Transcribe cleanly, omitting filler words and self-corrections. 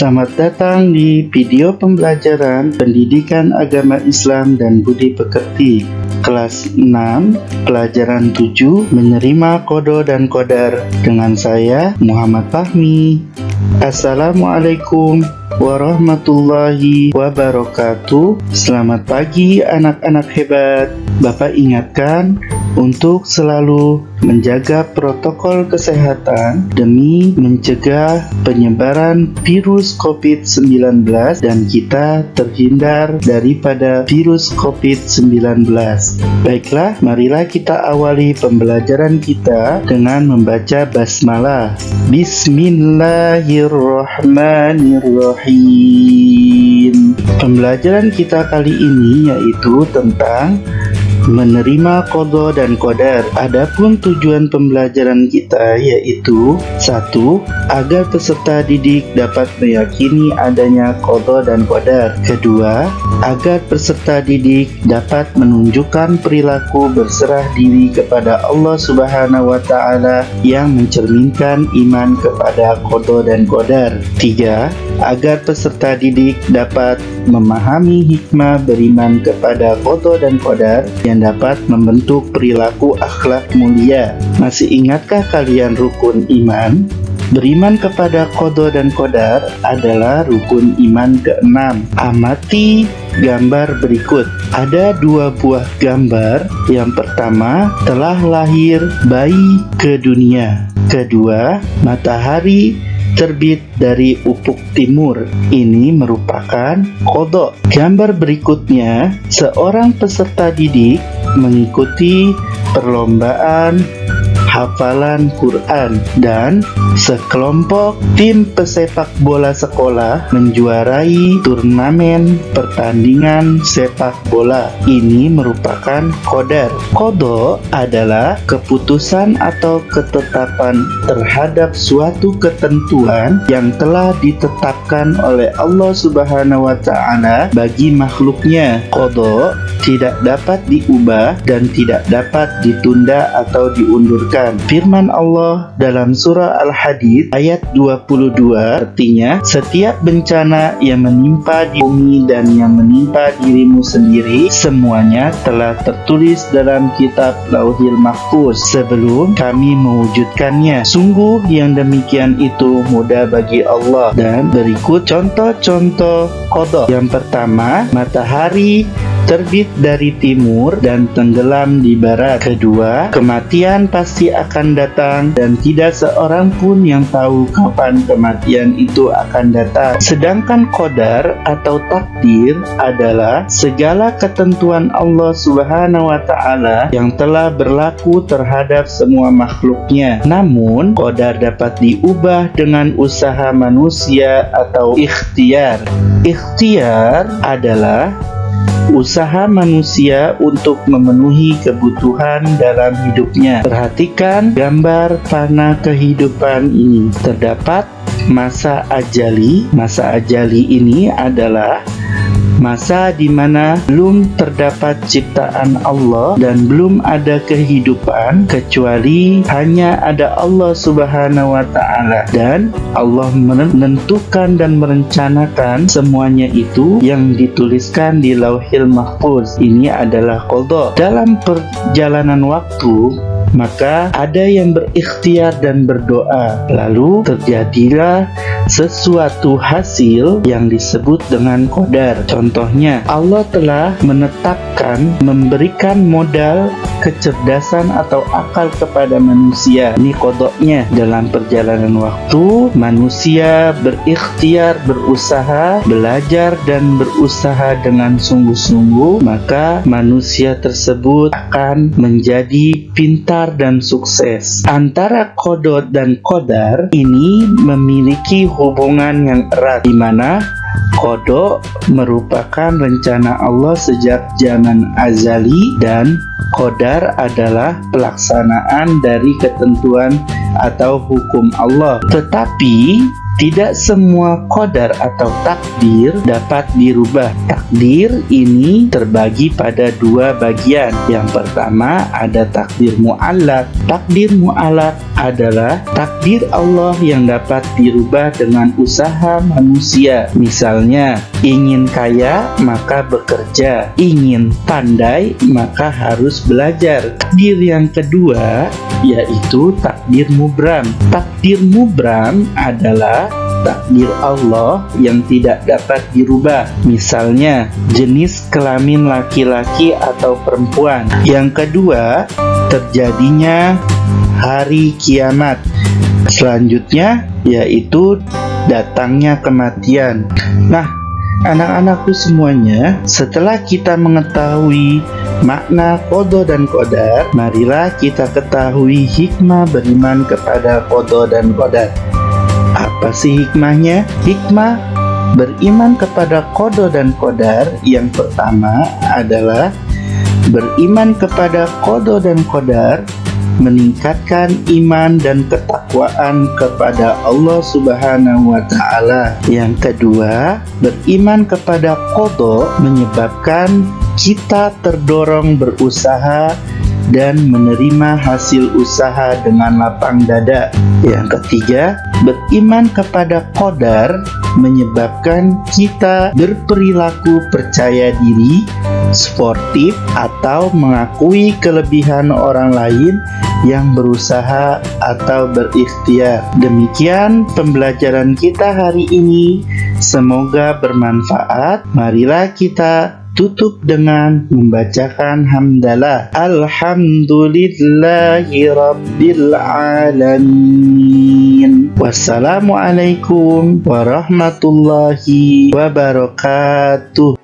Selamat datang di video pembelajaran Pendidikan Agama Islam dan Budi Pekerti Kelas 6, Pelajaran 7, Menerima Qada dan Qadar dengan saya, Muhammad Fahmi. Assalamualaikum warahmatullahi wabarakatuh. Selamat pagi anak-anak hebat. Bapak ingatkan untuk selalu menjaga protokol kesehatan demi mencegah penyebaran virus COVID-19 dan kita terhindar daripada virus COVID-19. Baiklah, marilah kita awali pembelajaran kita dengan membaca basmalah. Bismillahirrahmanirrahim. Pembelajaran kita kali ini yaitu tentang menerima qada dan qadar. Adapun tujuan pembelajaran kita yaitu 1. Agar peserta didik dapat meyakini adanya qada dan qadar. 2. Agar peserta didik dapat menunjukkan perilaku berserah diri kepada Allah Subhanahu wa taala yang mencerminkan iman kepada qada dan qadar. 3. Agar peserta didik dapat memahami hikmah beriman kepada qada dan qadar yang dapat membentuk perilaku akhlak mulia. Masih ingatkah kalian rukun iman? Beriman kepada qada dan qadar adalah rukun iman ke-6. Amati gambar berikut. Ada 2 buah gambar. Yang pertama, telah lahir bayi ke dunia. Kedua, matahari terbit dari ufuk timur. Ini merupakan qada. Gambar berikutnya, seorang peserta didik mengikuti perlombaan hafalan Quran dan sekelompok tim pesepak bola sekolah menjuarai turnamen pertandingan sepak bola. Ini merupakan qadar. Qada adalah keputusan atau ketetapan terhadap suatu ketentuan yang telah ditetapkan oleh Allah Subhanahu wa taala bagi makhluknya. Qada tidak dapat diubah dan tidak dapat ditunda atau diundurkan. Firman Allah dalam surah Al-Hadid ayat 22 artinya, setiap bencana yang menimpa di bumi dan yang menimpa dirimu sendiri semuanya telah tertulis dalam kitab Lauhil Mahfuz sebelum kami mewujudkannya. Sungguh yang demikian itu mudah bagi Allah. Dan berikut contoh-contoh qada. Yang pertama, matahari terbit dari timur dan tenggelam di barat. Kedua, kematian pasti akan datang dan tidak seorang pun yang tahu kapan kematian itu akan datang. Sedangkan qadar atau takdir adalah segala ketentuan Allah Subhanahu wa taala yang telah berlaku terhadap semua makhluknya. Namun, qadar dapat diubah dengan usaha manusia atau ikhtiar. Ikhtiar adalah usaha manusia untuk memenuhi kebutuhan dalam hidupnya. Perhatikan gambar fana kehidupan ini. Terdapat masa ajali. Masa ajali ini adalah masa di mana belum terdapat ciptaan Allah dan belum ada kehidupan kecuali hanya ada Allah Subhanahu wa taala, dan Allah menentukan dan merencanakan semuanya itu yang dituliskan di Lauhil Mahfuz. Ini adalah qada. Dalam perjalanan waktu, maka ada yang berikhtiar dan berdoa, lalu terjadilah sesuatu hasil yang disebut dengan qadar. Contohnya, Allah telah menetapkan memberikan modal kecerdasan atau akal kepada manusia. Ini qadanya. Dalam perjalanan waktu, manusia berikhtiar, berusaha, belajar dan berusaha dengan sungguh-sungguh, maka manusia tersebut akan menjadi pintar dan sukses. Antara qada dan qadar ini memiliki hubungan yang erat, di mana qada merupakan rencana Allah sejak zaman azali dan qadar adalah pelaksanaan dari ketentuan atau hukum Allah. Tetapi Tidak semua qadar atau takdir dapat dirubah. Takdir ini terbagi pada dua bagian. Yang pertama ada takdir mu'allaq. Takdir mu'allaq adalah takdir Allah yang dapat dirubah dengan usaha manusia. Misalnya, ingin kaya maka bekerja, ingin pandai maka harus belajar. Takdir yang kedua yaitu takdir mubram. Takdir mubram adalah takdir Allah yang tidak dapat dirubah. Misalnya, jenis kelamin laki-laki atau perempuan. Yang kedua, terjadinya hari kiamat. Selanjutnya, yaitu datangnya kematian. Nah, anak-anakku semuanya, setelah kita mengetahui makna qada dan qadar, marilah kita ketahui hikmah beriman kepada qada dan qadar. Apa sih hikmahnya? Hikmah beriman kepada qada dan qadar yang pertama adalah beriman kepada qada dan qadar meningkatkan iman dan ketakwaan kepada Allah Subhanahu wa Ta'ala. Yang kedua, beriman kepada qada menyebabkan kita terdorong berusaha dan menerima hasil usaha dengan lapang dada. Yang ketiga, beriman kepada qadar menyebabkan kita berperilaku percaya diri, sportif, atau mengakui kelebihan orang lain yang berusaha atau berikhtiar. Demikian pembelajaran kita hari ini. Semoga bermanfaat. Marilah kita tutup dengan membacakan hamdalah. Alhamdulillahi Rabbil Alamin. Wassalamualaikum warahmatullahi wabarakatuh.